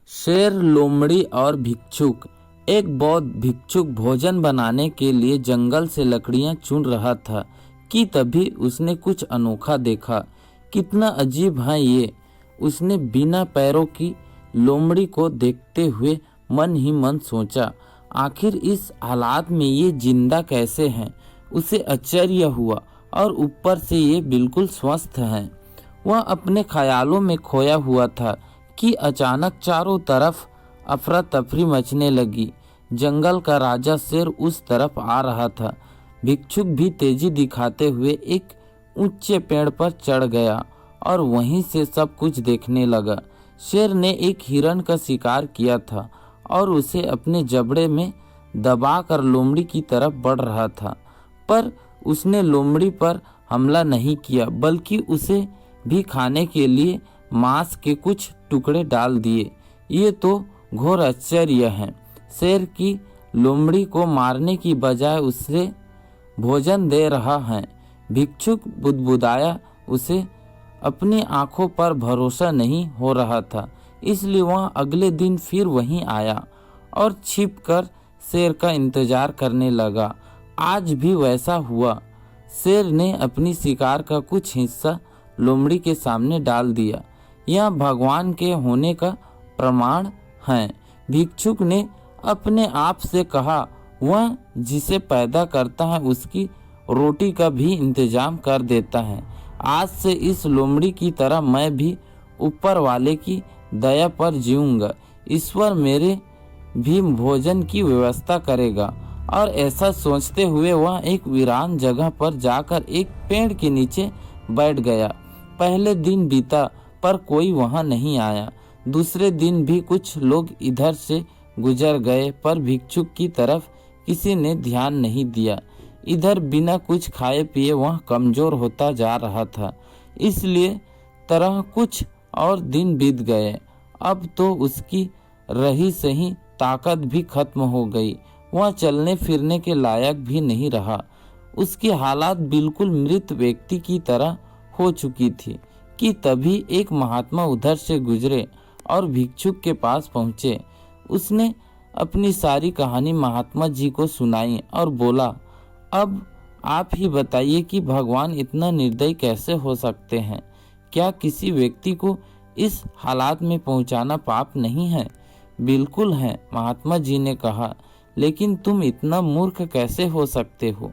शेर, लोमड़ी और भिक्षुक। एक बौद्ध भिक्षुक भोजन बनाने के लिए जंगल से लकड़ियां चुन रहा था कि तभी उसने कुछ अनोखा देखा। कितना अजीब है ये, उसने बिना पैरों की लोमड़ी को देखते हुए मन ही मन सोचा। आखिर इस हालात में ये जिंदा कैसे हैं? उसे आश्चर्य हुआ और ऊपर से ये बिल्कुल स्वस्थ हैं। वह अपने ख्यालों में खोया हुआ था कि अचानक चारों तरफ अफरा तफरी मचने लगी। जंगल का राजा शेर उस तरफ आ रहा था। भिक्षुक भी तेजी दिखाते हुए एक ऊंचे पेड़ पर चढ़ गया और वहीं से सब कुछ देखने लगा। शेर ने एक हिरण का शिकार किया था और उसे अपने जबड़े में दबाकर लोमड़ी की तरफ बढ़ रहा था, पर उसने लोमड़ी पर हमला नहीं किया, बल्कि उसे भी खाने के लिए मांस के कुछ टुकड़े डाल दिए। ये तो घोर आश्चर्य है। शेर की लोमड़ी को मारने की बजाय उसे भोजन दे रहा है। भिक्षुक बुदबुदाया। उसे अपनी आंखों पर भरोसा नहीं हो रहा था, इसलिए वह अगले दिन फिर वहीं आया और छिपकर शेर का इंतजार करने लगा। आज भी वैसा हुआ। शेर ने अपनी शिकार का कुछ हिस्सा लोमड़ी के सामने डाल दिया। यह भगवान के होने का प्रमाण है, भिक्षुक ने अपने आप से कहा। वह जिसे पैदा करता है उसकी रोटी का भी इंतजाम कर देता है। आज से इस लोमड़ी की तरह मैं भी ऊपर वाले की दया पर जीऊंगा। ईश्वर मेरे भी भोजन की व्यवस्था करेगा। और ऐसा सोचते हुए वह एक वीरान जगह पर जाकर एक पेड़ के नीचे बैठ गया। पहले दिन बीता पर कोई वहां नहीं आया। दूसरे दिन भी कुछ लोग इधर से गुजर गए, पर भिक्षुक की तरफ किसी ने ध्यान नहीं दिया। इधर बिना कुछ खाए पिए वह कमजोर होता जा रहा था, इसलिए तरह कुछ और दिन बीत गए। अब तो उसकी रही सही ताकत भी खत्म हो गई। वह चलने फिरने के लायक भी नहीं रहा। उसकी हालात बिल्कुल मृत व्यक्ति की तरह हो चुकी थी कि तभी एक महात्मा उधर से गुजरे और भिक्षुक के पास पहुँचे। उसने अपनी सारी कहानी महात्मा जी को सुनाई और बोला, अब आप ही बताइए कि भगवान इतना निर्दयी कैसे हो सकते हैं? क्या किसी व्यक्ति को इस हालात में पहुंचाना पाप नहीं है? बिल्कुल है, महात्मा जी ने कहा, लेकिन तुम इतना मूर्ख कैसे हो सकते हो?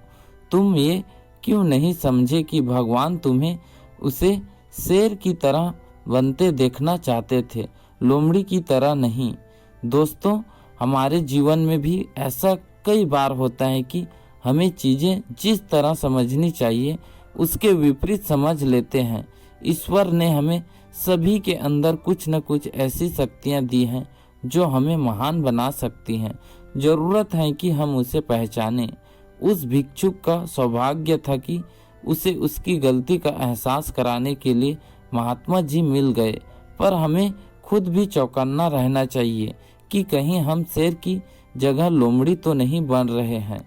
तुम ये क्यों नहीं समझे कि भगवान तुम्हें उसे शेर की तरह बनते देखना चाहते थे, लोमड़ी की तरह नहीं। दोस्तों, हमारे जीवन में भी ऐसा कई बार होता है कि हमें चीज़ें जिस तरह समझनी चाहिए उसके विपरीत समझ लेते हैं। ईश्वर ने हमें सभी के अंदर कुछ न कुछ ऐसी शक्तियाँ दी हैं जो हमें महान बना सकती हैं। ज़रूरत है कि हम उसे पहचानें। उस भिक्षुक का सौभाग्य था कि उसे उसकी गलती का एहसास कराने के लिए महात्मा जी मिल गए, पर हमें खुद भी चौकन्ना रहना चाहिए कि कहीं हम शेर की जगह लोमड़ी तो नहीं बन रहे हैं।